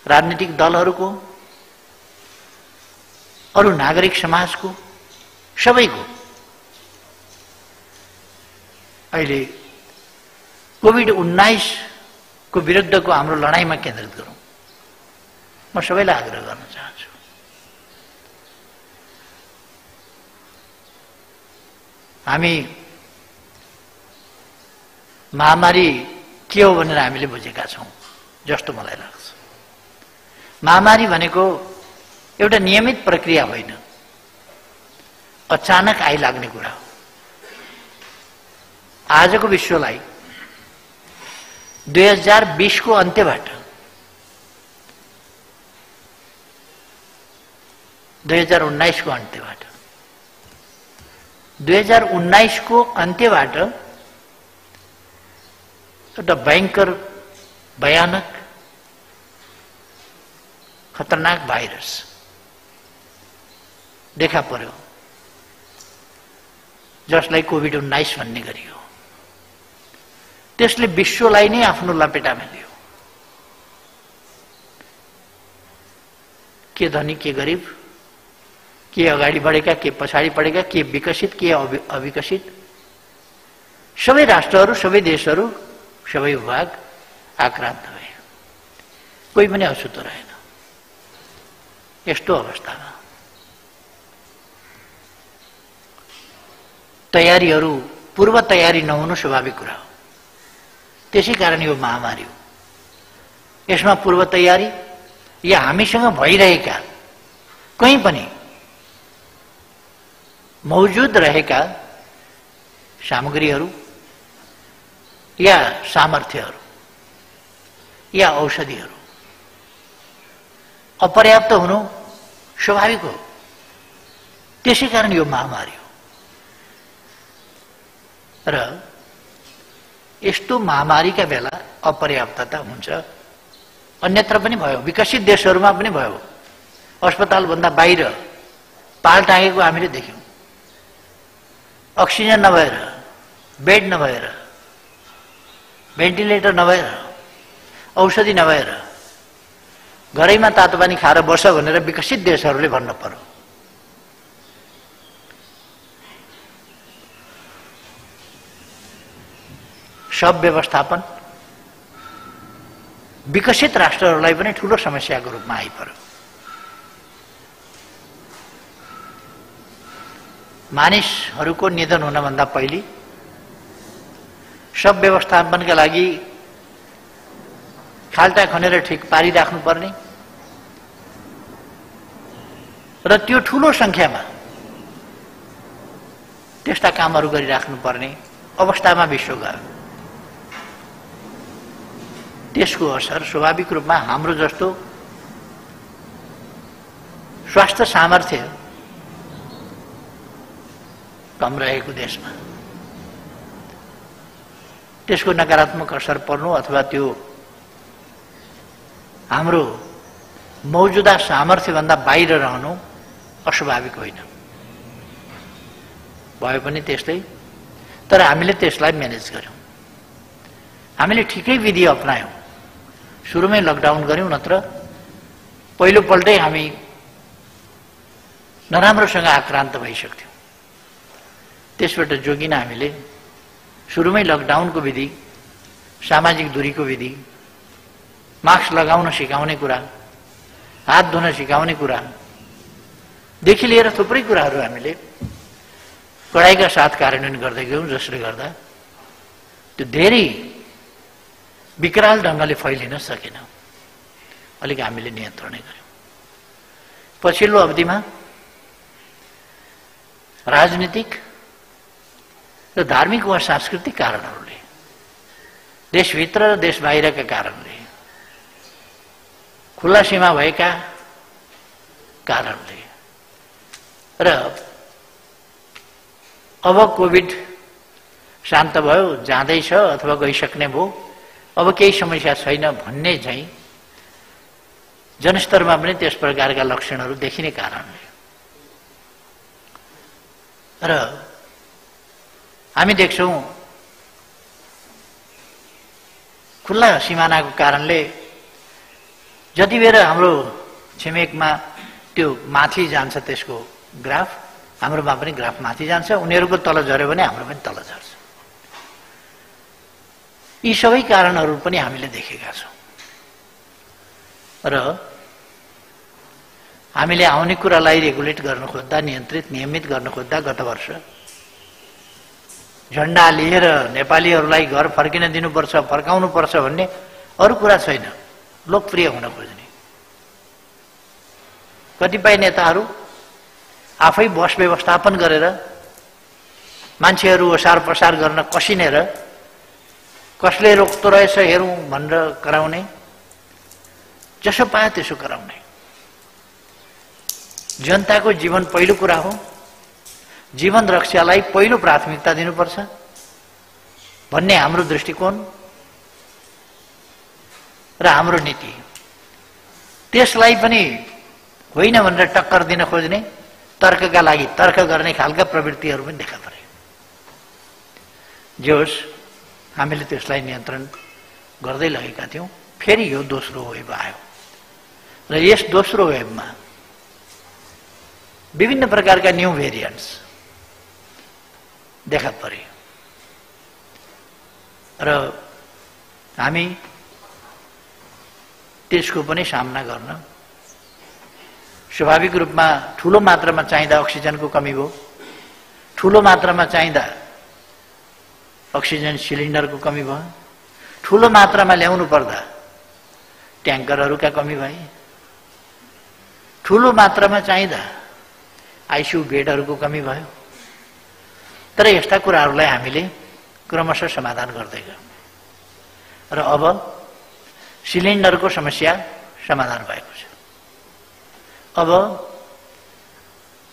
राजनीतिक दलहरूको, अरु नागरिक समाजको, सबैको अहिले कोभिड-19 को विरुद्धको हाम्रो लडाईँमा केन्द्रित गरौँ। म सबैलाई आग्रह गर्न चाहन्छु। हामी महामारी के हो भनेर हामीले बुझेका छौँ जस्तो मलाई लाग्छ। महामारी भनेको एउटा नियमित प्रक्रिया होइन, अचानक आइलाग्ने कुरा हो। आजको विश्वलाई 2020 को अन्त्यबाट 2019 को अन्त्यबाट 2019 को अन्त्यबाट एउटा भयंकर भयानक खतरनाक भाइरस देखा पर्यो, जसलाई कोभिड-19 भन्ने गरियो। त्यसले विश्वलाई नै आफ्नो लपेटामा लियो। के धनी के गरिब, के अगाडि बढेका के पछाडि पढेका, के विकसित के अविकसित, सबै राष्ट्रहरू, सबै देशहरू, सबै विभाग आक्रान्त भए। कोही पनि अछुतो रहेन। यस्तो अवस्थामा तयारीहरू, पूर्व तयारी नहुनु स्वाभाविक कुरा हो। त्यसै कारण यो महामारी हो। यसमा पूर्व तयारी या हामीसँग भइरहेका कहीँ पनि मौजूद रहेका सामग्रीहरू या सामर्थ्यहरू या औषधिहरू अपर्याप्त हुनु स्वाभाविक हो। त्यसै कारण यो महामारी हो। र यस्तो महामारीका बेला अपर्याप्तता हुन्छ। अन्यत्र पनि भयो, विकसित देशहरूमा पनि भयो। अस्पतालभन्दा बाहिर पाल टाँगेको हामीले देख्यौँ। अक्सिजन नभएर, बेड नभएर, भेन्टिलेटर नभएर, औषधि नभएर घरैमा तातो पानी खाएर बस भनेर विकसित देशहरूले भन्न पर्यो। सब व्यवस्थापन विकसित राष्ट्रहरूलाई पनि ठूलो समस्याको रूपमा आइपर्यो। मानिसहरूको निधन हुनभन्दा पहिले सब व्यवस्थापनका लागि खाल्टा खनेर ठिक पारिराख्नु पर्ने र त्यो ठूलो संख्यामा त्यस्ता कामहरू गरिराख्नु पर्ने अवस्थामा विश्व गयो। त्यसको असर स्वाभाविक रूपमा हाम्रो जस्तो स्वास्थ्य सामर्थ्य कम रहेको देशमा त्यसको नकारात्मक असर पर्नु अथवा त्यो हाम्रो मौजूदा सामर्थ्यभन्दा बाहिर रहनु अस्वाभाविक होइन। भयो पनि त्यस्तै, तर हामीले त्यसलाई म्यानेज गर्यौं। हामीले ठिकै विधि अपनायौं। सुरुमै लकडाउन गर्यौं, नत्र पहिलोपल्टै हामी नराम्रोसँग आक्रान्त भइसक्थ्यौं। त्यसबाट जोगिन हामीले सुरुमै लकडाउनको विधि, सामाजिक दूरीको विधि, मास्क लगाउन सिकाउने कुरा, हात धुन सिकाउने कुरा देखि लिएर थुप्रै कुराहरू हामीले कडाइका साथ कार्यान्वयन गर्दै गयौं, जसले गर्दा त्यो धेरै विकराल ढंगले फैलिन सकेन। अलिक हामीले नियन्त्रणै गर्यौं। पछिल्लो अवधिमा राजनीतिक र धार्मिक वा सांस्कृतिक कारणहरूले, देशभित्र र देश बाहिरका कारणले, खुला सीमा भएका कारणले र अब कोभिड शान्त भयो, जाँदैछ अथवा गइसक्ने भयो, अब केही समस्या छैन भन्ने चाहिँ जनस्तरमा पनि त्यस प्रकारका लक्षणहरू देखिने कारणले र हामी देख्छौं खुला सिमानाको कारणले जति बेर हाम्रो छिमेकमा त्यो माथि जान्छ त्यसको ग्राफ, हाम्रोमा पनि ग्राफ माथि जान्छ, उनीहरूको तल झर्यो भने हाम्रो पनि तल झर्छ। यी सबै कारणहरू पनि हामीले देखेका छौँ र हामीले आउने कुरालाई रेगुलेट गर्न खोज्दा, नियन्त्रित नियमित गर्न खोज्दा गत वर्ष झण्डा लिएर नेपालीहरूलाई घर फर्किन दिनुपर्छ, फर्काउनुपर्छ भन्ने अरू कुरा छैन, लोकप्रिय हुन खोज्ने कतिपय नेताहरू आफै बस व्यवस्थापन गरेर मान्छेहरू ओसार पसार गर्न कसिनेर कसले रोक्दो रहेछ हेरौँ भनेर कराउने, जसो पायो त्यसो कराउने। जनताको जीवन पहिलो कुरा हो, जीवन रक्षालाई पहिलो प्राथमिकता दिनुपर्छ भन्ने हाम्रो दृष्टिकोण र हाम्रो नीति। त्यसलाई पनि होइन भनेर टक्कर दिन खोज्ने, तर्कका लागि तर्क गर्ने खालका प्रवृत्तिहरू पनि देखा परे। जे होस्, हामीले त्यसलाई नियन्त्रण गर्दै लगेका थियौँ। फेरि यो दोस्रो वेभ आयो र यस दोस्रो वेभमा विभिन्न प्रकारका न्यू भेरिएन्ट्स देखा परे र हामी त्यसको पनि सामना गर्न स्वाभाविक रूपमा ठूलो मात्रामा चाहिँदा अक्सिजनको कमी भयो, ठूलो मात्रामा चाहिँदा अक्सिजन सिलिन्डरको कमी भयो, ठूलो मात्रामा ल्याउनु पर्दा ट्याङ्करहरूका कमी भए, ठूलो मात्रामा चाहिँदा आइसियु बेडहरूको कमी भयो। तर यस्ता कुराहरूलाई हामीले क्रमशः समाधान गर्दै गयौँ र अब सिलिन्डरको समस्या समाधान भएको छ। अब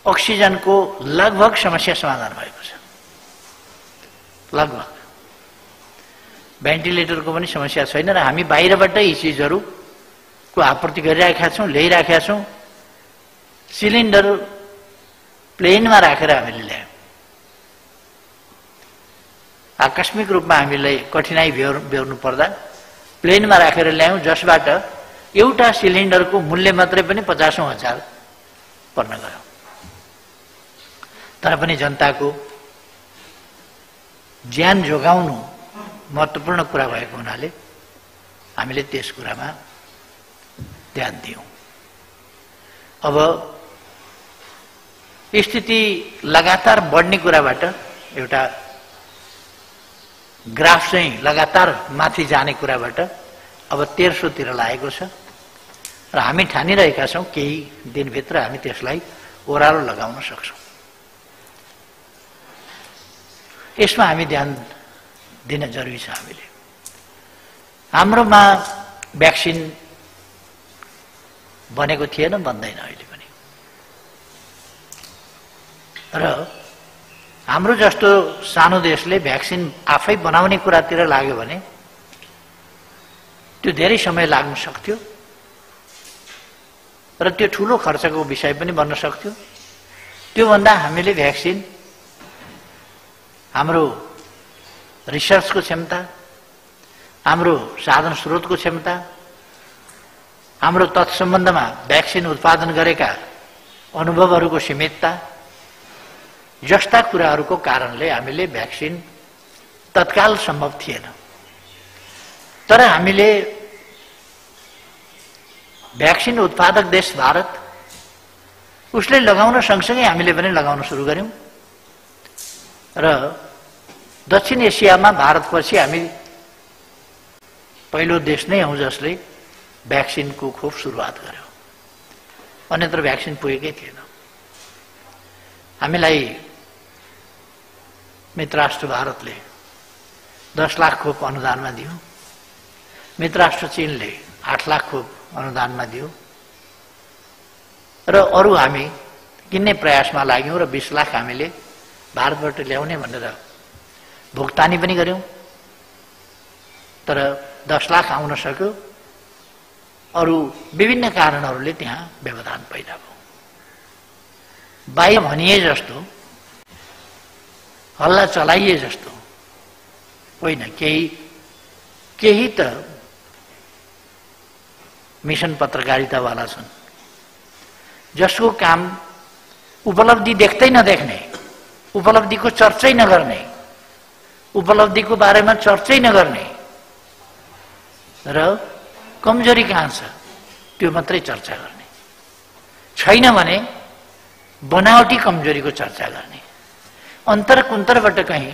अक्सिजनको लगभग समस्या समाधान भएको छ, लगभग। भेन्टिलेटरको पनि समस्या छैन र हामी बाहिरबाट यी चिजहरूको आपूर्ति गरिरहेका छौँ, ल्याइरहेका छौँ। सिलिन्डर प्लेनमा राखेर हामीले ल्यायौँ। आकस्मिक रूपमा हामीलाई कठिनाई बेहोर्नु पर्दा प्लेनमा राखेर ल्यायौँ, जसबाट एउटा सिलिन्डरको मूल्य मात्रै पनि 50,000 पर्न गयो। तर पनि जनताको ज्यान जोगाउनु महत्त्वपूर्ण कुरा भएको हुनाले हामीले त्यस कुरामा ध्यान दियौँ। अब स्थिति लगातार बढ्ने कुराबाट एउटा ग्राफ चाहिँ लगातार माथि जाने कुराबाट अब 1300 तिर लागेको छ र हामी ठानिरहेका छौँ केही दिनभित्र हामी त्यसलाई ओह्रालो लगाउन सक्छौँ। यसमा हामी ध्यान दिन जरुरी छ। हामीले हाम्रोमा भ्याक्सिन बनेको थिएन, बन्दैन अहिले पनि। र हाम्रो जस्तो सानो देशले भ्याक्सिन आफै बनाउने कुरातिर लाग्यो भने त्यो धेरै समय लाग्न सक्थ्यो र त्यो ठूलो खर्चको विषय पनि बन्न सक्थ्यो। त्योभन्दा हामीले भ्याक्सिन हाम्रो रिसर्चको क्षमता, हाम्रो साधन स्रोतको क्षमता, हाम्रो तत्सम्बन्धमा भ्याक्सिन उत्पादन गरेका अनुभवहरूको सीमितता जस्ता कुराहरूको कारणले हामीले भ्याक्सिन तत्काल सम्भव थिएन। तर हामीले भ्याक्सिन उत्पादक देश भारत, उसले लगाउन सँगसँगै हामीले पनि लगाउन सुरु गर्यौँ र दक्षिण एसियामा भारतपछि हामी पहिलो देश नै हौँ जसले भ्याक्सिनको खोप सुरुवात गर्यो। अन्यत्र भ्याक्सिन पुगेकै थिएन। हामीलाई मित्रराष्ट्र भारतले 10 लाख खोप अनुदानमा दियो, मित्रराष्ट्र चीनले 8 लाख खोप अनुदानमा दियो र अरू हामी किन्ने प्रयासमा लाग्यौँ र 20 लाख हामीले भारतबाट ल्याउने भनेर भुक्तानी पनि गर्यौँ। तर 10 लाख आउन सक्यो, अरू विभिन्न कारणहरूले त्यहाँ व्यवधान पैदा भयो। बाहिर भनिए जस्तो, हल्ला चलाइए जस्तो होइन, केही त मिशन पत्रकारितावाला छन् जसको काम उपलब्धि देख्दै नदेख्ने, उपलब्धिको चर्चै नगर्ने, उपलब्धिको बारेमा चर्चै नगर्ने र कमजोरी कहाँ छ त्यो मात्रै चर्चा गर्ने, छैन भने बनावटी कमजोरीको चर्चा गर्ने, अन्तर कुन्तरबाट कहीँ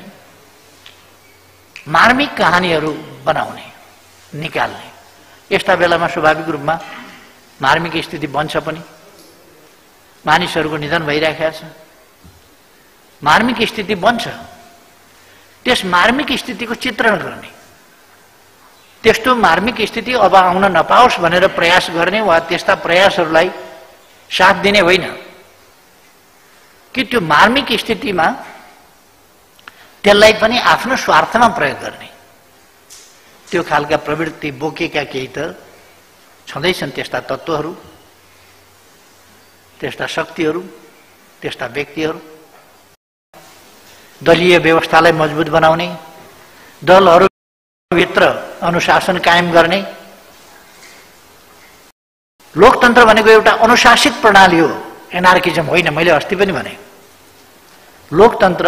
मार्मिक कहानीहरू बनाउने, निकाल्ने। यस्ता बेलामा स्वाभाविक रूपमा मार्मिक स्थिति बन्छ पनि। मानिसहरूको निधन भइरहेको छ, मार्मिक स्थिति बन्छ। त्यस मार्मिक स्थितिको चित्रण गर्ने, त्यस्तो मार्मिक स्थिति अब आउन नपाओस् भनेर प्रयास गर्ने वा त्यस्ता प्रयासहरूलाई साथ दिने होइन कि त्यो मार्मिक स्थितिमा त्यसलाई पनि आफ्नो स्वार्थमा प्रयोग गर्ने। त्यो खालका प्रवृत्ति बोकेका केही त छँदैछन् त्यस्ता तत्त्वहरू, त्यस्ता शक्तिहरू, त्यस्ता व्यक्तिहरू। दलीय व्यवस्थालाई मजबुत बनाउने, दलहरूभित्र अनुशासन कायम गर्ने। लोकतन्त्र भनेको एउटा अनुशासित प्रणाली हो, एनार्किजम होइन। मैले अस्ति पनि भने लोकतन्त्र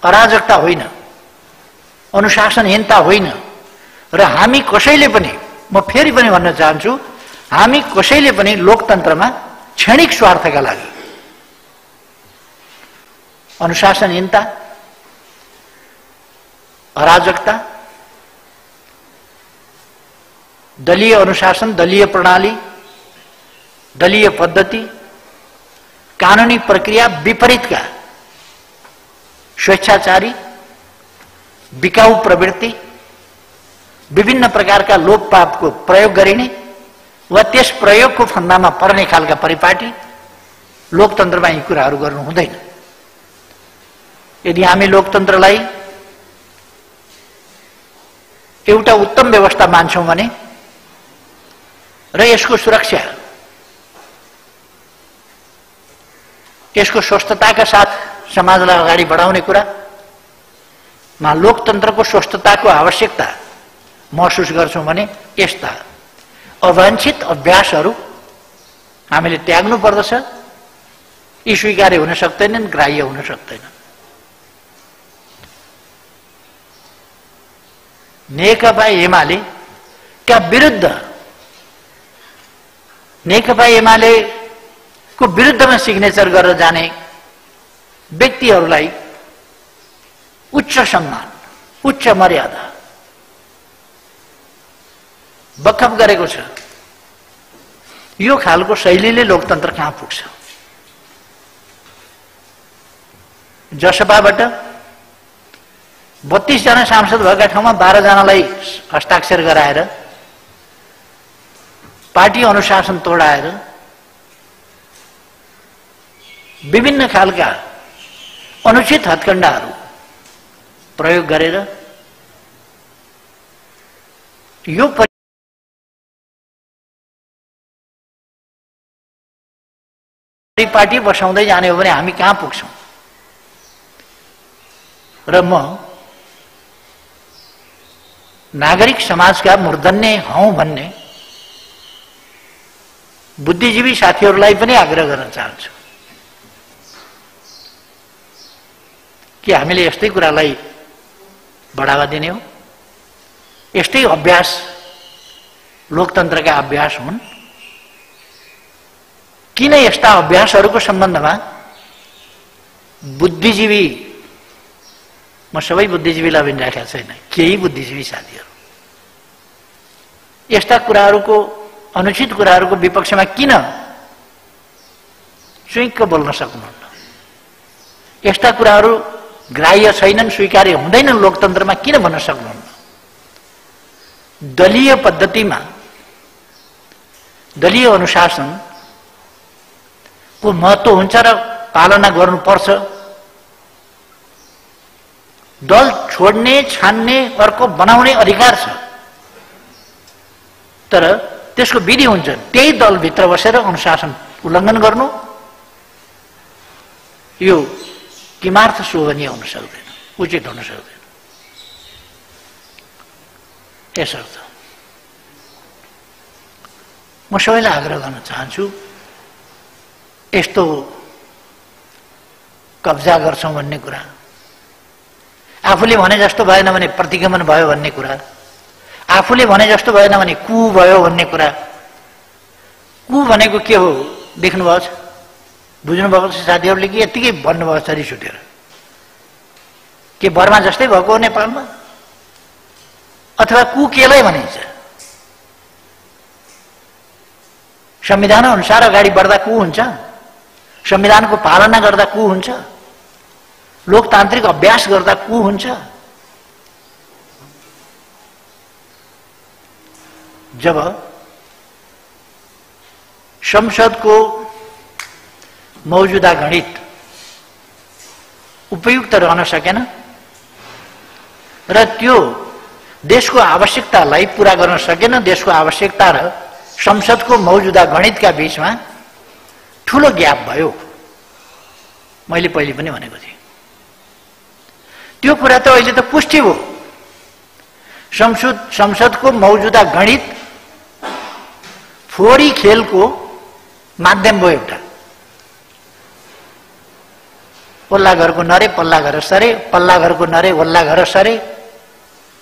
अराजकता होइन, अनुशासनहीनता होइन। र हामी कसैले पनि, म फेरि पनि भन्न चाहन्छु, हामी कसैले पनि लोकतन्त्रमा क्षणिक स्वार्थका लागि अनुशासनहीनता, अराजकता, दलीय अनुशासन, दलीय प्रणाली, दलीय पद्धति, कानुनी प्रक्रिया विपरीतका स्वेच्छाचारी, बिकाऊ प्रवृत्ति, विभिन्न प्रकारका लोकपापको प्रयोग गरिने वा त्यस प्रयोगको फन्दामा पर्ने खालका परिपाटी लोकतन्त्रमा यी कुराहरू गर्नु हुँदैन। यदि हामी लोकतन्त्रलाई एउटा उत्तम व्यवस्था मान्छौँ भने र यसको सुरक्षा, यसको स्वस्थताका साथ समाजलाई अगाडि बढाउने कुरामा लोकतन्त्रको स्वस्थताको आवश्यकता महसुस गर्छौँ भने यस्ता अवाञ्छित अभ्यासहरू हामीले त्याग्नु पर्दछ। यी स्वीकार्य हुन सक्दैनन्, ग्राह्य हुन सक्दैनन्। नेकपा एमालेका विरुद्ध, नेकपा एमालेको विरुद्धमा सिग्नेचर गरेर जाने व्यक्तिहरूलाई उच्च सम्मान, उच्च मर्यादा बखप गरेको छ। यो खालको शैलीले लोकतन्त्र कहाँ पुग्छ? जसपाबाट 32 जना सांसद भएका ठाउँमा 12 जनालाई हस्ताक्षर गराएर, पार्टी अनुशासन तोडाएर, विभिन्न खालका अनुचित हत्कण्डाहरू प्रयोग गरेर यो पार्टी बसाउँदै जाने हो भने हामी कहाँ पुग्छौँ? र म नागरिक समाजका मूर्धन्य हौं भन्ने बुद्धिजीवी साथीहरूलाई पनि आग्रह गर्न चाहन्छु कि हामीले यस्तै कुरालाई बढावा दिने हो। यस्तै अभ्यास लोकतन्त्रका अभ्यास हुन्। किन यस्ता अभ्यासहरूको सम्बन्धमा बुद्धिजीवी, म सबै बुद्धिजीवीलाई पनि राखेको छैन, केही बुद्धिजीवी साथीहरू यस्ता कुराहरूको, अनुचित कुराहरूको विपक्षमा किन चुइक्क बोल्न सक्नुहुन्न? यस्ता कुराहरू ग्राह्य छैनन्, स्वीकार्य हुँदैनन् लोकतन्त्रमा किन भन्न सक्नुहुन्न? दलीय पद्धतिमा, दलीय अनुशासनको महत्त्व हुन्छ र पालना गर्नुपर्छ। दल छोड्ने, छान्ने, अर्को बनाउने अधिकार छ, तर त्यसको विधि हुन्छ। त्यही दलभित्र बसेर अनुशासन उल्लङ्घन गर्नु यो किमार्थ शोभनीय हुन सक्दैन, उचित हुन सक्दैन। यसर्थ म सबैलाई आग्रह गर्न चाहन्छु, यस्तो कब्जा गर्छौं भन्ने कुरा, आफूले भने जस्तो भएन भने प्रतिगमन भयो भन्ने कुरा, आफूले भने जस्तो भएन भने कु भयो भन्ने कुरा। कु भनेको के हो देख्नुभएको छ, बुझ्नुभएको छ साथीहरूले कि यत्तिकै भन्नुभएको छ रिस उठेर? के बर्मा जस्तै भएको हो नेपालमा? अथवा कु केलाई भनिन्छ? संविधान अनुसार अगाडि बढ्दा कु हुन्छ? संविधानको पालना गर्दा कु हुन्छ? लोकतान्त्रिक अभ्यास गर्दा कु हुन्छ? जब संसदको मौजूदा गणित उपयुक्त रहन सकेन र त्यो देशको आवश्यकतालाई पूरा गर्न सकेन, देशको आवश्यकता र संसदको मौजूदा गणितका बीचमा ठूलो ग्याप भयो। मैले पहिले पनि भनेको थिएँ, त्यो कुरा त अहिले त पुष्टि हो। संसदको मौजूदा गणित फोहोरी खेलको माध्यम भयो। एउटा पल्ला घरको नरे पल्ला घर सरे, पल्ला घरको नरे वल्ला घर सरे,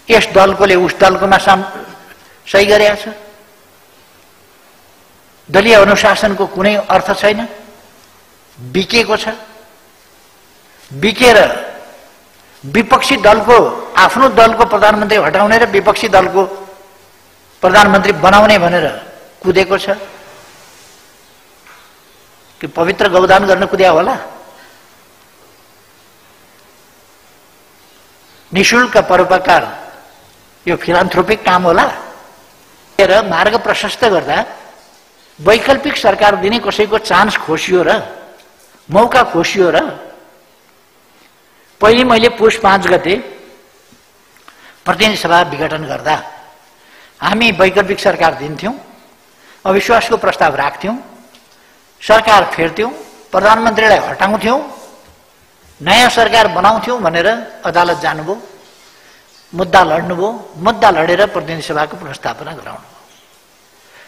यस दलकोले उस दलकोमा सही गरेको छ। दलीय अनुशासनको कुनै अर्थ छैन, बिकेको छ। बिकेर विपक्षी दलको, आफ्नो दलको प्रधानमन्त्री हटाउने र विपक्षी दलको प्रधानमन्त्री बनाउने भनेर कुदेको छ। कि पवित्र गौदान गर्न कुद्या होला? निशुल्क परोपकार यो फिलान्थ्रोपिक काम होला? र मार्ग प्रशस्त गर्दा वैकल्पिक सरकार दिने कसैको चान्स खोसियो र मौका खोसियो र? पहिले मैले पुष 5 गते प्रतिनिधि सभा विघटन गर्दा हामी वैकल्पिक सरकार दिन्थ्यौं, अविश्वासको प्रस्ताव राख्थ्यौं, सरकार फेर्थ्यौं, प्रधानमन्त्रीलाई हटाउँथ्यौं, नयाँ सरकार बनाउँथ्यौं भनेर अदालत जानुभयो, मुद्दा लड्नुभयो, मुद्दा लडेर प्रतिनिधि सभाको पुनर्स्थापना गराउनुभयो।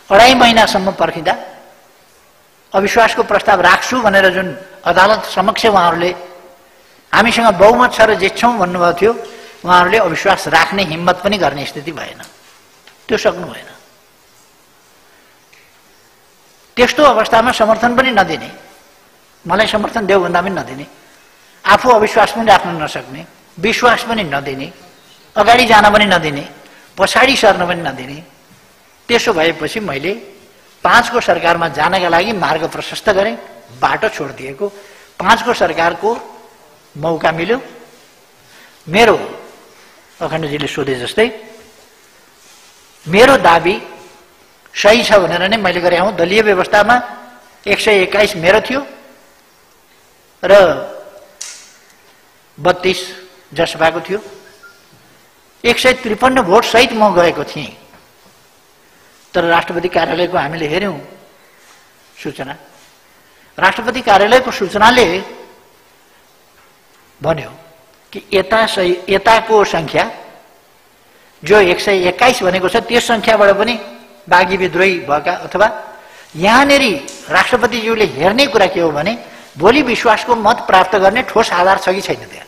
2.5 महिनासम्म पर्खिँदा अविश्वासको प्रस्ताव राख्छु भनेर जुन अदालत समक्ष उहाँहरूले हामीसँग बहुमत छ र जित्छौं भन्नुभएको थियो, उहाँहरूले अविश्वास राख्ने हिम्मत पनि गर्ने स्थिति भएन, त्यो सक्नु भएन। त्यस्तो अवस्थामा समर्थन पनि नदिने, मलाई समर्थन देऊ भन्दा पनि नदिने, आफू अविश्वास पनि राख्न नसक्ने, विश्वास पनि नदिने, अगाडि जान पनि नदिने, पछाडि सर्न पनि नदिने, त्यसो भएपछि मैले 5 को सरकारमा जानका लागि मार्ग प्रशस्त गरेँ, बाटो छोडिदिएको। 5 को सरकारको मौका मिल्यो। मेरो अखण्डजीले सोधे जस्तै मेरो दाबी सही छ भनेर नै मैले गरे हूँ। दलीय व्यवस्थामा 121 मेरो थियो र 32 जसपाको थियो। 153 भोट सहित म गएको थिएँ। तर राष्ट्रपति कार्यालयको हामीले हेर्यौं सूचना, राष्ट्रपति कार्यालयको सूचनाले भन्यो कि यताको संख्या जो 121 भनेको छ त्यस संख्याबाट पनि बागी विद्रोही भएका अथवा यहाँनेरि राष्ट्रपतिज्यूले हेर्ने कुरा के हो भने भोलि विश्वासको मत प्राप्त गर्ने ठोस आधार छ कि छैन। त्यहाँ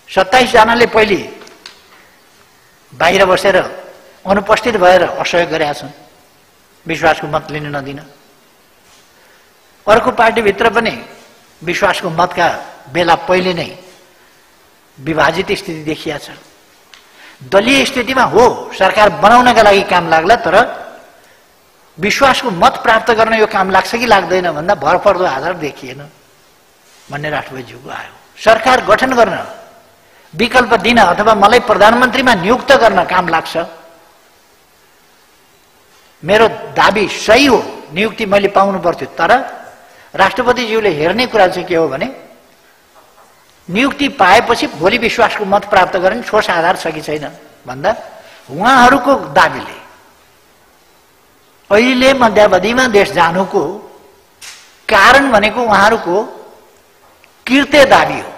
27 जनाले पहिले बाहिर बसेर अनुपस्थित भएर असहयोग गरेका छन् विश्वासको मत लिन नदिन। अर्को पार्टीभित्र पनि विश्वासको मतका बेला पहिले नै विभाजित स्थिति देखिया छ। दलीय स्थितिमा हो सरकार बनाउनका लागि काम लाग्ला, तर विश्वासको मत प्राप्त गर्न यो काम लाग्छ कि लाग्दैन भन्दा भरपर्दो आधार देखिएन भन्ने राष्ट्रपतिज्यूको आयो। सरकार गठन गर्न, विकल्प दिन अथवा मलाई प्रधानमन्त्रीमा नियुक्त गर्न काम लाग्छ। मेरो दाबी सही हो, नियुक्ति मैले पाउनु पर्थ्यो, तर राष्ट्रपतिज्यूले हेर्ने कुरा चाहिँ के हो भने नियुक्ति पाएपछि भोलि विश्वासको मत प्राप्त गर्ने ठोस आधार छ कि छैन भन्दा उहाँहरूको दाबीले अहिले मध्यावधिमा देश जानुको कारण भनेको उहाँहरूको कृत्य दाबी हो,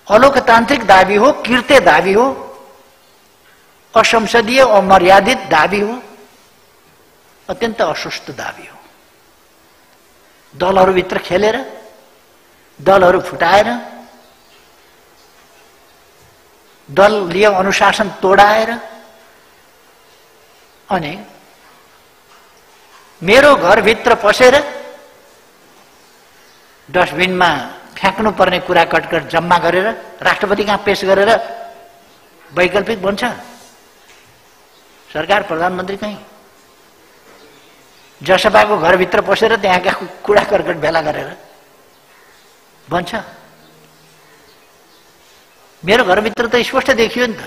अलोकतान्त्रिक दाबी हो, कृत्य दाबी हो, असंसदीय, अमर्यादित दाबी हो, अत्यन्त अस्वस्थ दाबी हो। दलहरूभित्र खेलेर, दलहरू फुटाएर, दलीय अनुशासन तोडाएर अनि मेरो घरभित्र पसेर डस्टबिनमा फ्याँक्नुपर्ने कुरा कटकट जम्मा गरेर राष्ट्रपति कहाँ पेश गरेर वैकल्पिक बन्छ सरकार, प्रधानमन्त्री कहीँ जसपाको घरभित्र पसेर त्यहाँका कुरा कर्कट भेला गरेर बन्छ। मेरो घरभित्र त स्पष्ट देखियो नि त।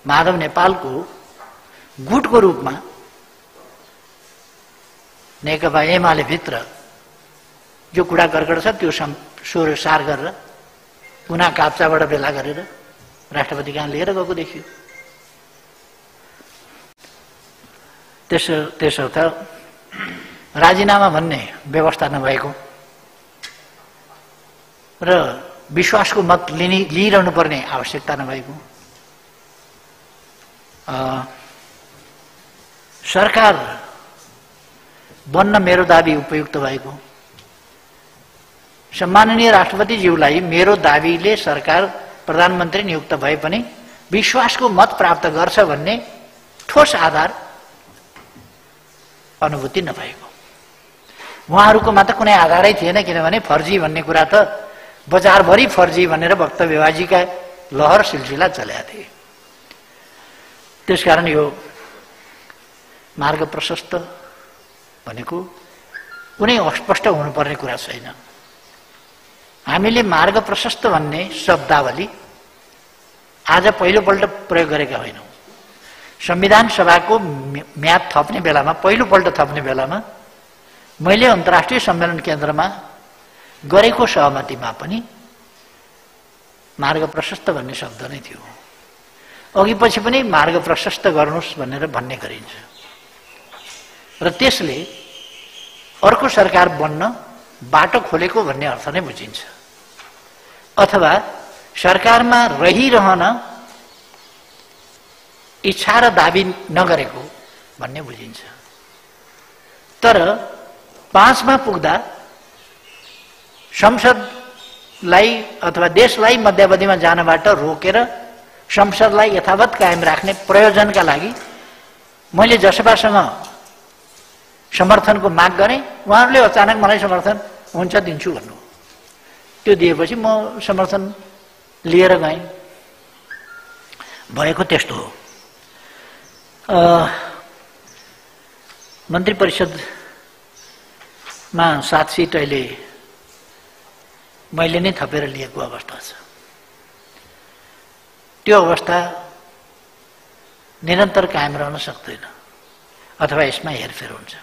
माधव नेपालको गुटको रूपमा नेकपा एमाले भित्र जो कुरा कर्कट छ त्यो सोर सार गरेर पुनः काप्चाबाट भेला गरेर राष्ट्रपति कहाँ लिएर गएको देखियो। त्यसो त राजीनामा भन्ने व्यवस्था नभएको र विश्वासको मत लिइरहनु पर्ने आवश्यकता नभएको, सरकार बन्न मेरो दाबी उपयुक्त भएको, सम्माननीय राष्ट्रपतिज्यूलाई मेरो दाबीले सरकार प्रधानमन्त्री नियुक्त भए पनि विश्वासको मत प्राप्त गर्छ भन्ने ठोस आधार अनुभूति नभएको। उहाँहरूकोमा त कुनै आधारै थिएन, किनभने फर्जी भन्ने कुरा त बजारभरि फर्जी भनेर वक्तव्यबाजीका लहर सिलसिला चलेका थिए। त्यसकारण यो मार्ग प्रशस्त भनेको कुनै अस्पष्ट हुनुपर्ने कुरा छैन। हामीले मार्ग प्रशस्त भन्ने शब्दावली आज पहिलोपल्ट प्रयोग गरेका होइनौँ। संविधान सभाको म्याद थप्ने बेलामा, पहिलोपल्ट थप्ने बेलामा मैले अन्तर्राष्ट्रिय सम्मेलन केन्द्रमा गरेको सहमतिमा पनि मार्ग प्रशस्त भन्ने शब्द नै थियो। अघि पछि पनि मार्ग प्रशस्त गर्नुहोस् भनेर भन्ने गरिन्छ र त्यसले अर्को सरकार बन्न बाटो खोलेको भन्ने अर्थ नै बुझिन्छ, अथवा सरकारमा रहिरहन इच्छा र दाबी नगरेको भन्ने बुझिन्छ। तर 5 मा पुग्दा संसदलाई अथवा देशलाई मध्यावधिमा जानबाट रोकेर संसदलाई यथावत कायम राख्ने प्रयोजनका लागि मैले जसपासँग समर्थनको माग गरेँ। उहाँहरूले अचानक मलाई समर्थन हुन्छ दिन्छु भन्नु, त्यो दिएपछि म समर्थन लिएर गएँ। भएको त्यस्तो हो। मन्त्री परिषदमा 7 सिट अहिले मैले नै थपेर लिएको अवस्था छ। त्यो अवस्था निरन्तर कायम रहन सक्दैन, अथवा यसमा हेरफेर हुन्छ।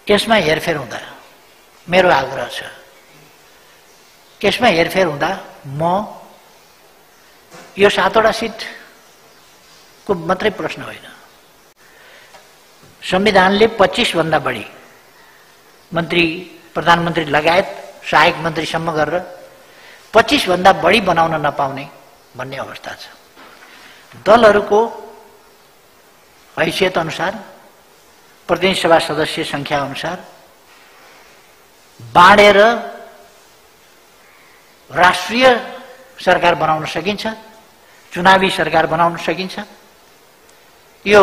यसमा हेरफेर हुँदा मेरो आग्रह छ, यसमा हेरफेर हुँदा म यो 7वटा सिटको मात्रै प्रश्न होइन, संविधानले 25 भन्दा बढी मन्त्री, प्रधानमन्त्री लगायत सहायक मन्त्रीसम्म गरेर 25 भन्दा बढी बनाउन नपाउने भन्ने अवस्था छ। दलहरूको हैसियत अनुसार, प्रतिनिधि सभा सदस्य संख्या अनुसार बाँडेर राष्ट्रिय सरकार बनाउन सकिन्छ, चुनावी सरकार बनाउन सकिन्छ। यो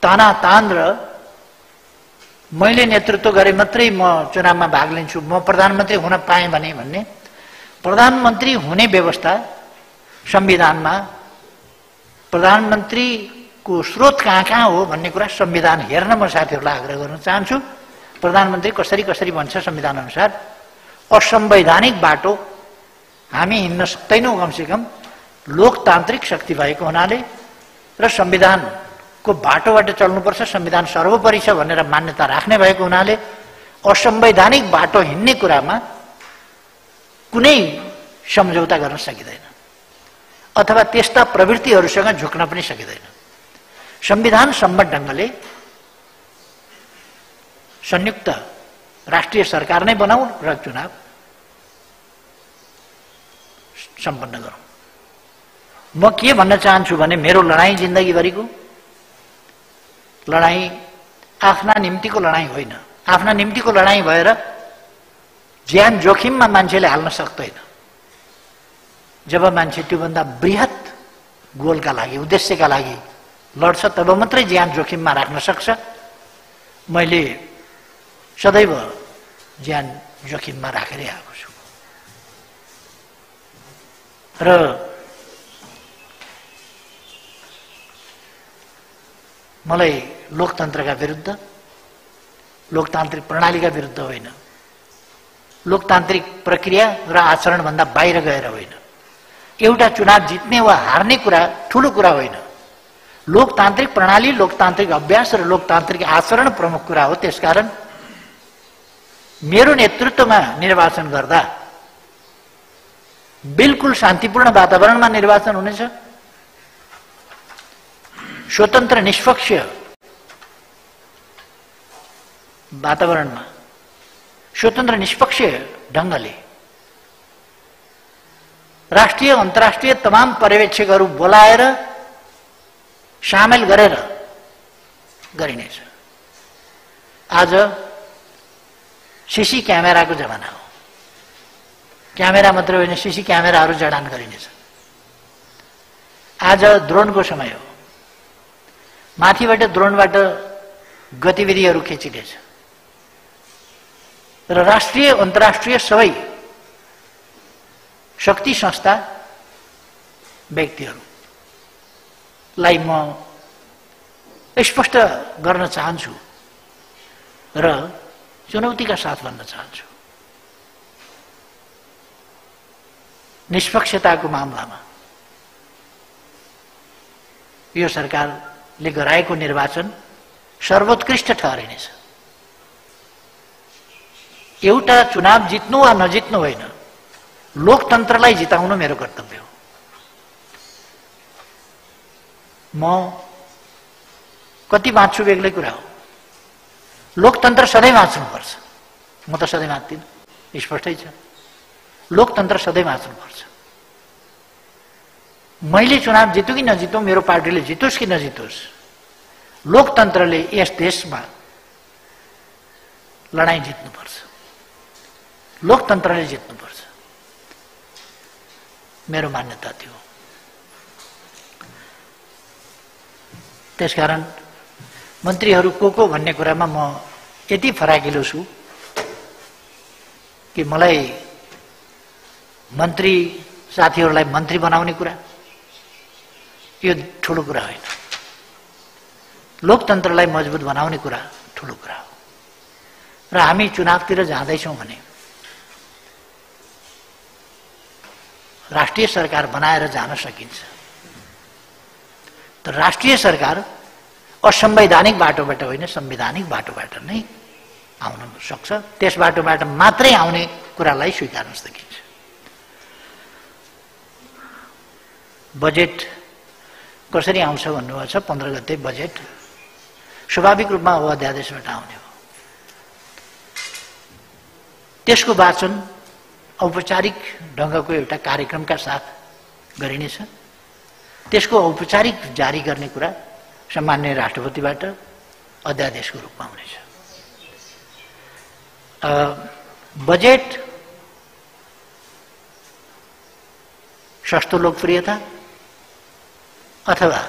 तानातान र मैले नेतृत्व गरे मात्रै म चुनावमा भाग लिन्छु, म प्रधानमन्त्री हुन पाएँ भने भन्ने प्रधानमन्त्री हुने व्यवस्था संविधानमा, प्रधानमन्त्रीको स्रोत कहाँ हो भन्ने कुरा संविधान हेर्न म साथीहरूलाई आग्रह गर्न चाहन्छु। प्रधानमन्त्री कसरी कसरी बन्छ संविधान अनुसार। असंवैधानिक बाटो हामी हिँड्न सक्दैनौँ, कमसेकम लोकतान्त्रिक शक्ति भएको हुनाले र संविधानको बाटोबाट चल्नुपर्छ, संविधान सर्वोपरि छ भनेर मान्यता राख्ने भएको हुनाले असंवैधानिक बाटो हिँड्ने कुरामा कुनै सम्झौता गर्न सकिँदैन, अथवा त्यस्ता प्रवृत्तिहरूसँग झुक्न पनि सकिँदैन। संविधान सम्मत ढङ्गले संयुक्त राष्ट्रिय सरकार नै बनाऊ र चुनाव सम्पन्न गरौँ। म के भन्न चाहन्छु भने मेरो लडाईँ जिन्दगीभरिको लडाईँ आफ्ना निम्तिको लडाईँ होइन। आफ्ना निम्तिको लडाईँ भएर ज्यान जोखिममा मान्छेले हाल्न सक्दैन। जब मान्छे त्योभन्दा बृहत गोलका लागि, उद्देश्यका लागि लड्छ तब मात्रै ज्यान जोखिममा राख्न सक्छ। मैले सदैव ज्यान जोखिममा राखेरै आएको छु र मलाई लोकतन्त्रका विरुद्ध, लोकतान्त्रिक प्रणालीका विरुद्ध होइन, लोकतान्त्रिक प्रक्रिया र आचरणभन्दा बाहिर गएर होइन। एउटा चुनाव जित्ने वा हार्ने कुरा ठूलो कुरा होइन। लोकतान्त्रिक प्रणाली, लोकतान्त्रिक अभ्यास र लोकतान्त्रिक आचरण प्रमुख कुरा हो। त्यसकारण मेरो नेतृत्वमा निर्वाचन गर्दा बिल्कुल शान्तिपूर्ण वातावरणमा निर्वाचन हुनेछ। स्वतन्त्र निष्पक्ष वातावरणमा, स्वतन्त्र निष्पक्ष ढङ्गले राष्ट्रिय अन्तर्राष्ट्रिय तमाम पर्यवेक्षकहरू बोलाएर सामेल गरेर गरिनेछ। आज सीसी क्यामेराको जमाना हो। क्यामेरा मात्र होइन, सीसी क्यामेराहरू जडान गरिनेछ। आज ड्रोनको समय हो। माथिबाट ड्रोनबाट गतिविधिहरू खिचिनेछ र राष्ट्रिय अन्तर्राष्ट्रिय सबै शक्ति संस्था व्यक्तिहरूलाई म स्पष्ट गर्न चाहन्छु र चुनौतीका साथ भन्न चाहन्छु। निष्पक्षताको मामलामा यो सरकारले गराएको निर्वाचन सर्वोत्कृष्ट ठहरिनेछ। एउटा चुनाव जित्नु वा नजित्नु होइन, लोकतन्त्रलाई जिताउनु मेरो कर्तव्य हो। म कति बाँच्छु बेग्लै कुरा हो। लोकतन्त्र सधैँ बाँच्नुपर्छ। म त सधैँ बाँच्दिनँ, स्पष्टै छ। लोकतन्त्र सधैँ बाँच्नुपर्छ। मैले चुनाव जितु कि नजितौँ, मेरो पार्टीले जितोस् कि नजितोस्, लोकतन्त्रले यस देशमा लडाईँ जित्नुपर्छ। लोकतन्त्रले जित्नुपर्छ। मेरो मान्यता थियो। त्यसकारण मन्त्रीहरू को भन्ने कुरामा म यति फराकिलो छु कि मलाई मन्त्री साथीहरूलाई मन्त्री बनाउने कुरा यो ठुलो कुरा होइन। लोकतन्त्रलाई मजबुत बनाउने कुरा ठुलो कुरा हो। र हामी चुनावतिर जाँदैछौँ भने राष्ट्रिय सरकार बनाएर जान सकिन्छ। तर राष्ट्रिय सरकार असंवैधानिक बाटोबाट होइन, संवैधानिक बाटोबाट नै आउन सक्छ। त्यस बाटोबाट मात्रै आउने कुरालाई स्वीकार्न सकिन्छ। बजेट कसरी आउँछ भन्नुभएको छ। 15 गते बजेट स्वाभाविक रूपमा अब अध्यादेशबाट आउने हो। त्यसको वाचन औपचारिक ढङ्गको एउटा कार्यक्रमका साथ गरिनेछ। त्यसको औपचारिक जारी गर्ने कुरा सम्माननीय राष्ट्रपतिबाट अध्यादेशको रूपमा हुनेछ। बजेट सस्तो लोकप्रियता अथवा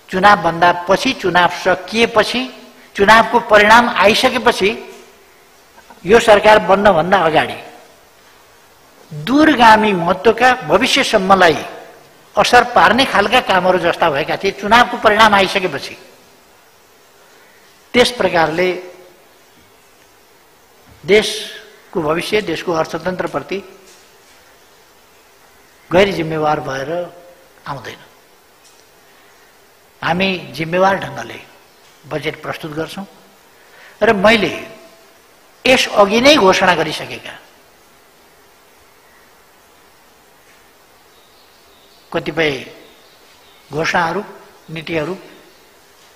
चुनावभन्दा पछि, चुनाव सकिएपछि, चुनावको परिणाम आइसकेपछि यो सरकार बन्नभन्दा अगाडि दूरगामी महत्त्वका भविष्यसम्मलाई असर पार्ने खालका कामहरू जस्ता भएका थिए। चुनावको परिणाम आइसकेपछि त्यस प्रकारले देशको भविष्य, देशको अर्थतन्त्रप्रति गैर जिम्मेवार भएर आउँदैन। हामी जिम्मेवार ढङ्गले बजेट प्रस्तुत गर्छौँ र मैले यस अघि नै घोषणा गरिसकेका कतिपय घोषणाहरू, नीतिहरू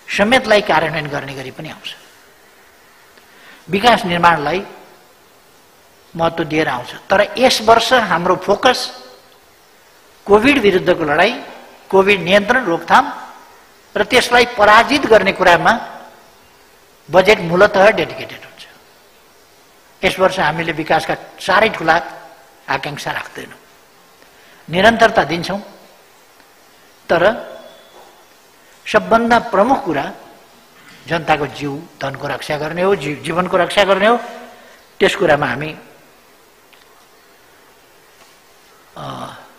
समेतलाई कार्यान्वयन गर्ने गरी पनि आउँछ। विकास निर्माणलाई महत्त्व दिएर आउँछ। तर यस वर्ष हाम्रो फोकस कोभिड विरुद्धको लडाई, कोभिड नियन्त्रण रोकथाम र त्यसलाई पराजित गर्ने कुरामा बजेट मूलतः डेडिकेटेड हुन्छ। यस वर्ष हामीले विकासका साह्रै ठूला आकांक्षा राख्दैनौँ, निरन्तरता दिन्छौँ, तर सबभन्दा प्रमुख कुरा जनताको जीव धनको रक्षा गर्ने हो, जीवनको रक्षा गर्ने हो। त्यस कुरामा हामी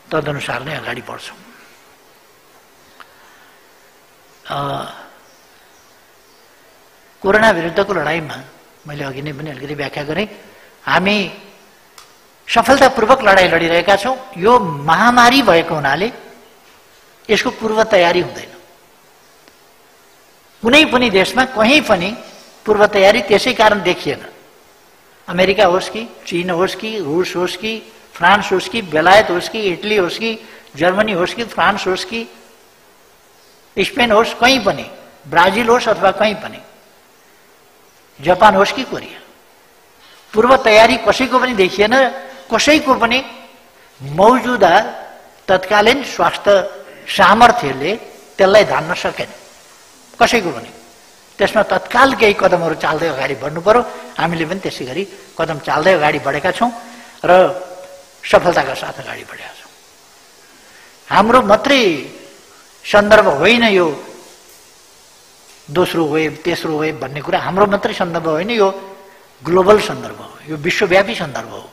तदनुसार नै अगाडि बढ्छौँ। कोरोना विरुद्धको लडाईमा मैले अघि नै पनि अलिकति व्याख्या गरेँ, हामी सफलतापूर्वक लडाई लडिरहेका छौँ। यो महामारी भएको हुनाले यसको पूर्व तयारी हुँदैन। कुनै पनि देशमा कहीँ पनि पूर्व तयारी त्यसै कारण देखिएन। अमेरिका होस् कि, चीन होस् कि, रूस होस् कि, फ्रान्स होस् कि, बेलायत होस् कि, इटली होस् कि, जर्मनी होस् कि, फ्रान्स होस् कि, स्पेन होस्, कहीँ पनि, ब्राजिल होस् अथवा कहीँ पनि, जापान होस् कि कोरिया, पूर्व तयारी कसैको पनि देखिएन। कसैको पनि मौजुदा तत्कालीन स्वास्थ्य सामर्थ्यले त्यसलाई धान्न सकेन, कसैको पनि। त्यसमा तत्काल केही कदमहरू चाल्दै अगाडि बढ्नु पर्यो। हामीले पनि त्यसै गरी कदम चाल्दै अगाडि बढेका छौँ र सफलताका साथ अगाडि बढेका छौँ। हाम्रो मात्रै सन्दर्भ होइन यो दोस्रो वेभ, तेस्रो वेभ भन्ने कुरा हाम्रो मात्रै सन्दर्भ होइन, यो ग्लोबल सन्दर्भ हो, यो विश्वव्यापी सन्दर्भ हो।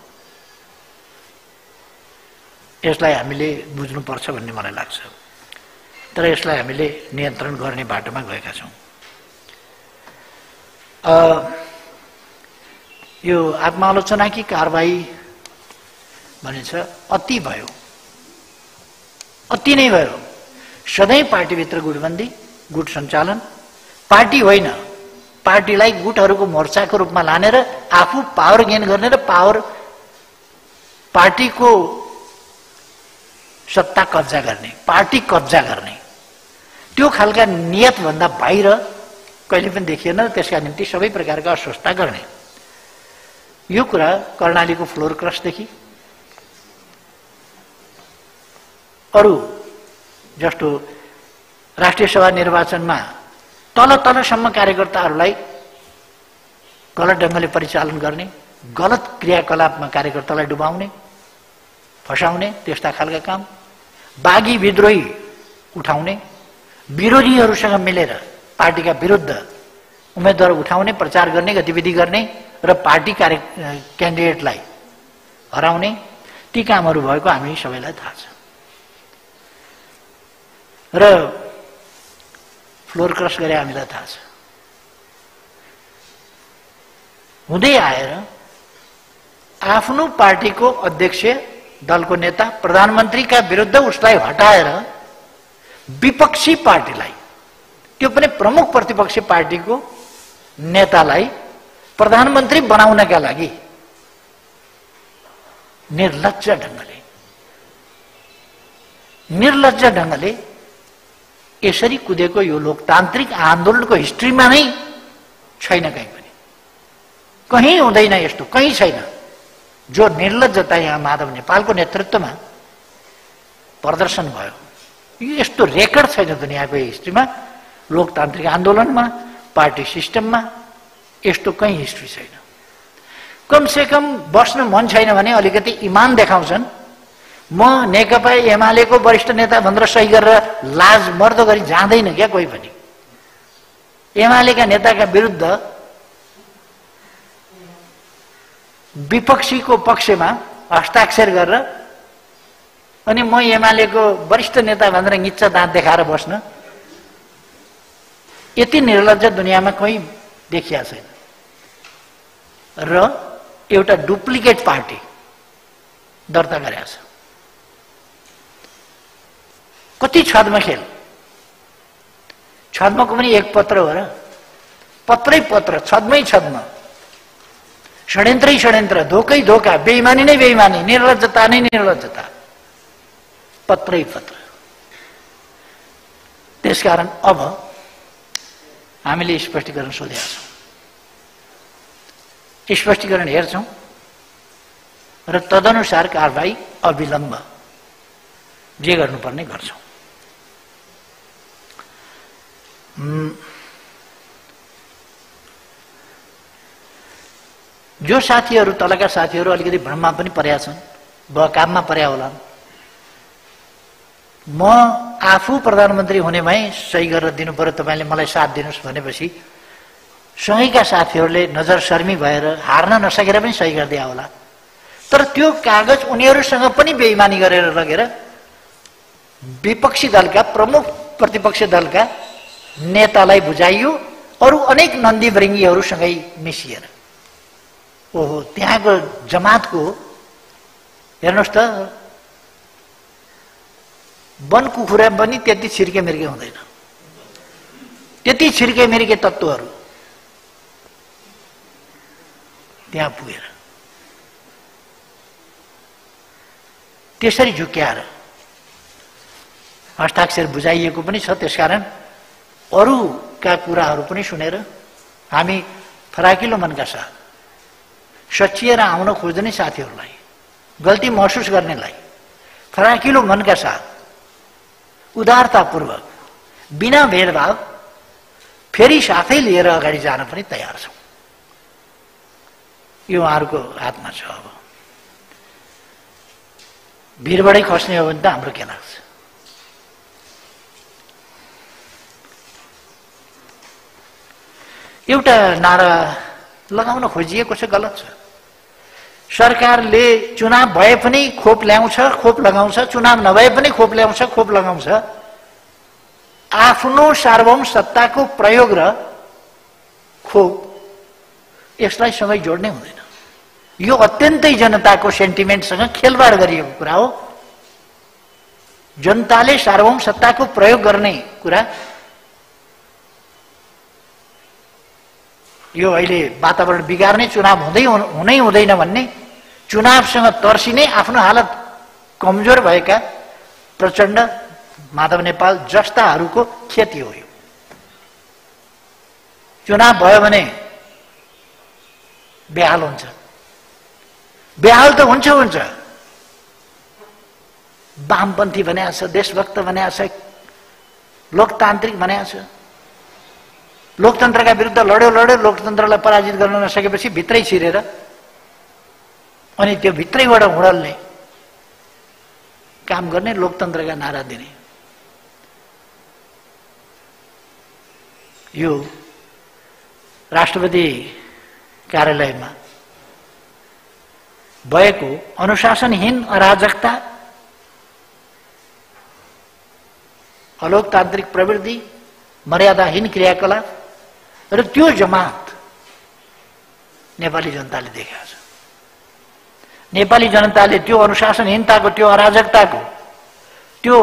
यसलाई हामीले बुझ्नुपर्छ भन्ने मलाई लाग्छ। तर यसलाई हामीले नियन्त्रण गर्ने बाटोमा गएका छौँ। यो आत्मालोचनाकी कारबाही भनिन्छ, अति भयो, अति नै भयो। सधैँ पार्टीभित्र गुटबन्दी, गुट सञ्चालन, पार्टी होइन, पार्टीलाई गुटहरूको मोर्चाको रूपमा लाने र आफू पावर गेन गर्ने र पार्टीको सत्ता कब्जा गर्ने, पार्टी कब्जा गर्ने, त्यो खालका नियतभन्दा बाहिर कहिले पनि देखिएन। त्यसका निम्ति सबै प्रकारका अस्वस्थता गर्ने। यो कुरा कर्णालीको फ्लोर क्रसदेखि अरू जस्तो राष्ट्रिय सभा निर्वाचनमा तलसम्म कार्यकर्ताहरूलाई गलत ढङ्गले परिचालन गर्ने, गलत क्रियाकलापमा कार्यकर्तालाई डुबाउने, फसाउने, त्यस्ता खालका काम, बागी विद्रोही उठाउने, विरोधीहरूसँग मिलेर पार्टीका विरुद्ध उम्मेदवार उठाउने, प्रचार गर्ने, गतिविधि गर्ने र पार्टी क्यान्डिडेटलाई हराउने, ती कामहरू भएको हामी सबैलाई थाहा छ। र फ्लोर क्रस गरे हामीलाई थाहा छ। हुँदै आएर आफ्नो पार्टीको अध्यक्ष, दलको नेता, प्रधानमन्त्रीका विरुद्ध उसलाई हटाएर विपक्षी पार्टीलाई, त्यो पनि प्रमुख प्रतिपक्षी पार्टीको नेतालाई प्रधानमन्त्री बनाउनका लागि निर्लज्ज ढङ्गले यसरी कुदेको यो लोकतान्त्रिक आन्दोलनको हिस्ट्रीमा नै छैन, कहीँ पनि कहीँ हुँदैन यस्तो, कहीँ छैन। जो निर्लज्जता यहाँ माधव नेपालको नेतृत्वमा प्रदर्शन भयो, यो यस्तो रेकर्ड छैन दुनियाँको हिस्ट्रीमा। लोकतान्त्रिक आन्दोलनमा, पार्टी सिस्टममा यस्तो कहीँ हिस्ट्री छैन। कमसेकम बस्न मन छैन भने अलिकति इमान देखाउँछन्। म नेकपा एमालेको वरिष्ठ नेता भनेर सही गरेर लाज मर्दो गरी जाँदैन क्या कोही पनि। एमालेका नेताका विरुद्ध विपक्षीको पक्षमा हस्ताक्षर गरेर अनि म एमालेको वरिष्ठ नेता भनेर निच्चा दाँत देखाएर बस्न, यति निर्लज्ज दुनियाँमा कहीँ देखिया छैन। र एउटा डुप्लिकेट पार्टी दर्ता गरेको छ। कति छदमा खेल, छदमाको पनि एक पत्र हो र, पत्रै पत्र, छदमै छदमा, षड्यन्त्रै षड्यन्त्र, धोकै धोका, बेइमानी नै बेइमानी, निर्लज्जता नै निर्लज्जता, पत्रै पत्र। त्यसकारण अब हामीले स्पष्टीकरण सोधेका छौँ, स्पष्टीकरण हेर्छौँ र तदनुसार कारबाही अविलम्ब जे गर्नुपर्ने गर्छौं। जो साथीहरू तलका साथीहरू अलिकति भ्रममा पनि परेका छन्, काममा पर्या होला, म आफू प्रधानमन्त्री हुने भए सही गरेर दिनु पर्यो, तपाईले मलाई साथ दिनुस् भनेपछि सँगैका साथीहरूले नजर शर्मी भएर हार्न नसकेर पनि सही गरिदिया होला। तर त्यो कागज उनीहरूसँग पनि बेइमानी गरेर लगेर विपक्षी दलका प्रमुख प्रतिपक्षी दलका नेतालाई बुझाइयो, अरू अनेक नन्दी वृङ्गीहरूसँगै मिसिएर। ओहो, त्यहाँको जमातको हेर्नुहोस् त, वन कुखुरा पनि त्यति छिर्के मिर्के हुँदैन, त्यति छिर्के मिर्के तत्त्वहरू त्यहाँ पुगेर त्यसरी झुक्क्याएर हस्ताक्षर बुझाइएको पनि छ। त्यसकारण अरूका कुराहरू पनि सुनेर हामी फराकिलो मनका साथ सचिएर आउन खोज्ने साथीहरूलाई, गल्ती महसुस गर्नेलाई फराकिलो मनका साथ उदारतापूर्वक बिना भेदभाव फेरि साथै लिएर अगाडि जान पनि तयार छौं। यो उहाँहरूको हातमा छ। अब भिरबाटै खस्ने हो भने त हाम्रो के लाग्छ? एउटा नारा लगाउन खोजिएको छ, गलत छ। सरकारले चुनाव भए पनि खोप ल्याउँछ, खोप लगाउँछ, चुनाव नभए पनि खोप ल्याउँछ, खोप लगाउँछ। आफ्नो सार्वभौम सत्ताको प्रयोग र खोप यसलाई सँगै जोड्ने हुँदैन। यो अत्यन्तै जनताको सेन्टिमेन्टसँग खेलवाड गरिएको कुरा हो। जनताले सार्वभौम सत्ताको प्रयोग गर्ने कुरा यो अहिले वातावरण बिगार्ने, चुनाव हुनै हुँदैन भन्ने, चुनावसँग तर्सिने, आफ्नो हालत कमजोर भएका प्रचण्ड, माधव नेपाल जस्ताहरूको क्षति हो यो। चुनाव भयो भने बेहाल हुन्छ। बेहाल त हुन्छ हुन्छ। वामपन्थी भनेको छ, देशभक्त भनेको छ, लोकतान्त्रिक भनेको छ। लोकतन्त्रका विरुद्ध लड्यो, लोकतन्त्रलाई पराजित गर्न नसकेपछि भित्रै छिरेर अनि त्यो भित्रैबाट हुडल्ने काम गर्ने, लोकतन्त्रका नारा दिने, यो राष्ट्रपति कार्यालयमा भएको अनुशासनहीन अराजकता, अलोकतान्त्रिक प्रवृत्ति, मर्यादाहीन क्रियाकलाप र त्यो जमात नेपाली जनताले देखेको छ। नेपाली जनताले त्यो अनुशासनहीनताको, त्यो अराजकताको, त्यो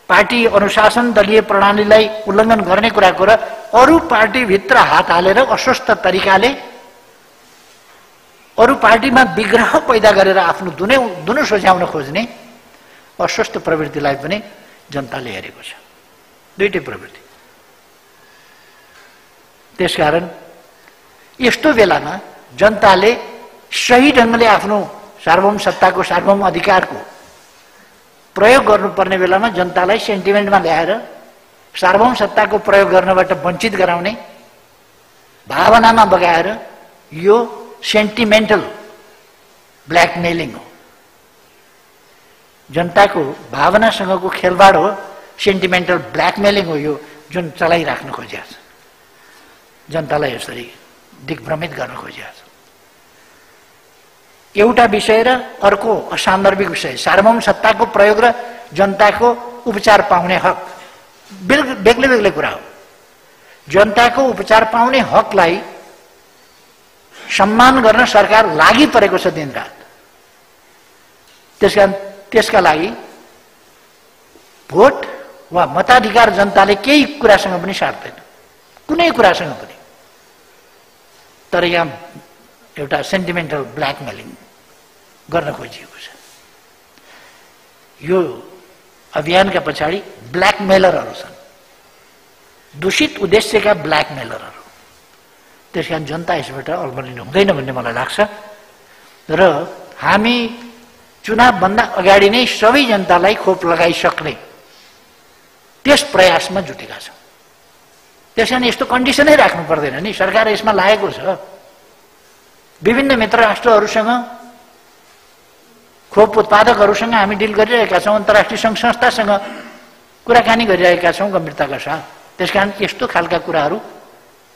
पार्टी अनुशासन दलीय प्रणालीलाई उल्लङ्घन गर्ने कुराको र अरू पार्टीभित्र हात हालेर अस्वस्थ तरिकाले अरू पार्टीमा विग्रह पैदा गरेर आफ्नो दुनु सोझ्याउन खोज्ने अस्वस्थ प्रवृत्तिलाई पनि जनताले हेरेको छ। दुईटै प्रवृत्ति। त्यसकारण यस्तो बेलामा जनताले सही ढङ्गले आफ्नो सार्वभौम सत्ताको, सार्वभौम अधिकारको प्रयोग गर्नुपर्ने बेलामा जनतालाई सेन्टिमेन्टमा ल्याएर सार्वभौम सत्ताको प्रयोग गर्नबाट वञ्चित गराउने भावनामा बगाएर यो सेन्टिमेन्टल ब्ल्याकमेलिङ हो। जनताको भावनासँगको खेलवाड हो, सेन्टिमेन्टल ब्ल्याकमेलिङ हो यो, जुन चलाइराख्न खोजिएको छ। जनतालाई यसरी दिग्भ्रमित गर्न खोजिएको छ। एउटा विषय र अर्को असान्दर्भिक विषय, सार्वभौम सत्ताको प्रयोग र जनताको उपचार पाउने हक बेग्लै बेग्लै कुरा हो। जनताको उपचार पाउने हकलाई सम्मान गर्न सरकार लागि परेको छ दिनरात। त्यसका लागि भोट वा मताधिकार जनताले केही कुरासँग पनि साट्दैन, कुनै कुरासँग पनि। तर यहाँ एउटा सेन्टिमेन्टल ब्ल्याकमेलिङ गर्न खोजिएको छ। यो अभियानका पछाडि ब्ल्याकमेलरहरू छन्, दूषित उद्देश्यका ब्ल्याकमेलरहरू। त्यसकारण जनता यसबाट अल्मलिनु हुँदैन भन्ने मलाई लाग्छ। र हामी चुनावभन्दा अगाडि नै सबै जनतालाई खोप लगाइसक्ने त्यस प्रयासमा जुटेका छौँ। त्यसकारण यस्तो कन्डिसनै राख्नु पर्दैन नि, सरकार यसमा लागेको छ। विभिन्न मित्र राष्ट्रहरूसँग, खोप उत्पादकहरूसँग हामी डिल गरिरहेका छौँ, अन्तर्राष्ट्रिय सङ्घ संस्थासँग कुराकानी गरिरहेका छौँ गम्भीरताका साथ। त्यसकारण यस्तो खालका कुराहरू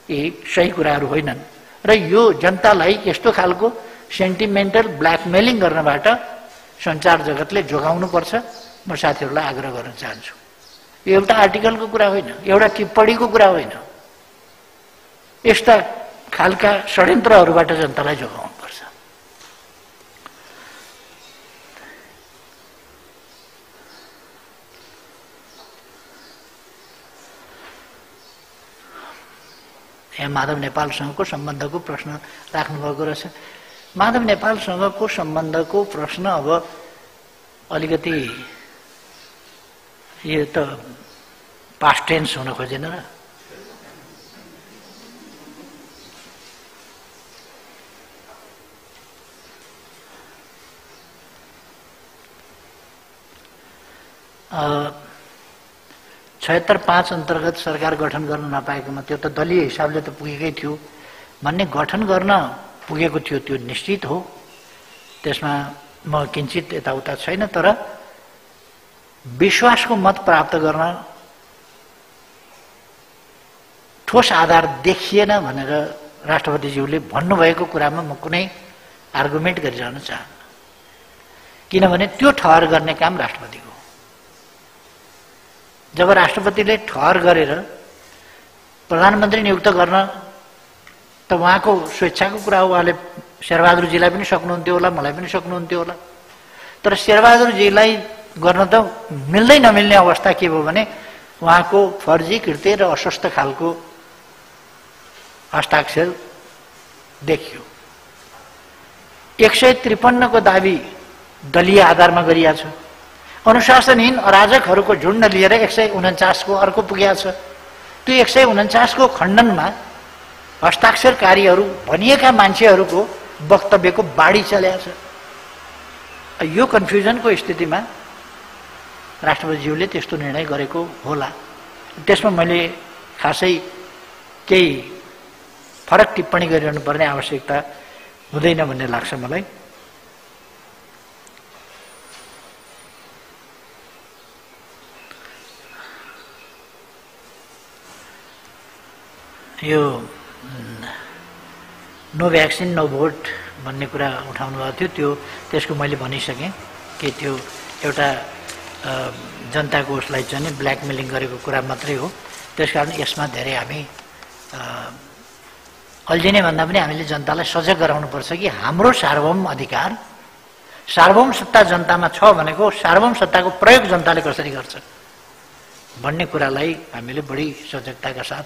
यी सही कुराहरू होइनन् र यो जनतालाई यस्तो खालको सेन्टिमेन्टल ब्ल्याकमेलिङ गर्नबाट सञ्चार जगतले जोगाउनुपर्छ। म साथीहरूलाई आग्रह गर्न चाहन्छु। यो एउटा आर्टिकलको कुरा होइन, एउटा टिप्पणीको कुरा होइन। यस्ता खालका षड्यन्त्रहरूबाट जनतालाई जोगाउनुपर्छ। यहाँ माधव नेपालसँगको सम्बन्धको प्रश्न राख्नुभएको रहेछ। माधव नेपालसँगको सम्बन्धको प्रश्न अब अलिकति यो त पास्ट टेन्स हुन खोजेन र। अ 76(5) अन्तर्गत सरकार गठन गर्न नपाएकोमा त्यो त दलीय हिसाबले त पुगेकै थियो भन्ने, गठन गर्न पुगेको थियो त्यो निश्चित हो। त्यसमा म किञ्चित यताउता छैन, तर विश्वासको मत प्राप्त गर्न ठोस आधार देखिएन भनेर राष्ट्रपतिज्यूले भन्नुभएको कुरामा म कुनै आर्गुमेन्ट गरिरहन चाहन्न, किनभने त्यो ठहर गर्ने काम राष्ट्रपतिको। जब राष्ट्रपतिले ठहर गरेर प्रधानमन्त्री नियुक्त गर्न त उहाँको स्वेच्छाको कुरा हो। उहाँले शेरबहादुरजीलाई पनि सक्नुहुन्थ्यो होला, मलाई पनि सक्नुहुन्थ्यो होला, तर शेरबहादुरजीलाई गर्न त मिल्दै नमिल्ने अवस्था के भयो भने उहाँको फर्जी कृत्य र अस्वस्थ खालको हस्ताक्षर देखियो। 153 को दाबी दलीय आधारमा गरिएको छ। अनुशासनहीन अराजकहरूको झुन्ड लिएर 149 को अर्को पुगेको छ। त्यो 149 को खण्डनमा हस्ताक्षरकारीहरू भनिएका मान्छेहरूको वक्तव्यको बाढी चलेको छ। यो कन्फ्युजनको स्थितिमा राष्ट्रपतिज्यूले त्यस्तो निर्णय गरेको होला। त्यसमा मैले खासै केही फरक टिप्पणी गरिरहनु पर्ने आवश्यकता हुँदैन भन्ने लाग्छ मलाई। यो नो भ्याक्सिन नो भोट भन्ने कुरा उठाउनु भएको थियो, त्यो त्यसको मैले भनिसकेँ कि त्यो एउटा जनताको उसलाई चाहिँ ब्ल्याकमेलिङ गरेको कुरा मात्रै हो। त्यसकारण यसमा धेरै हामी अल्झिने भन्दा पनि हामीले जनतालाई सजग गराउनुपर्छ कि हाम्रो सार्वभौम अधिकार, सार्वभौम सत्ता जनतामा छ भनेको सार्वभौम सत्ताको प्रयोग जनताले कसरी गर्छ भन्ने कुरालाई हामीले बढी सजगताका साथ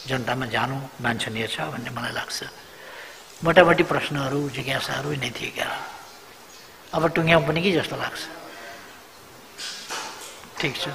जनतामा जानु वाञ्छनीय छ भन्ने मलाई लाग्छ। मोटामोटी प्रश्नहरू जिज्ञासाहरू नै थिए क्या, अब टुङ्ग्याउँ पनि कि जस्तो लाग्छ। ठिक छ।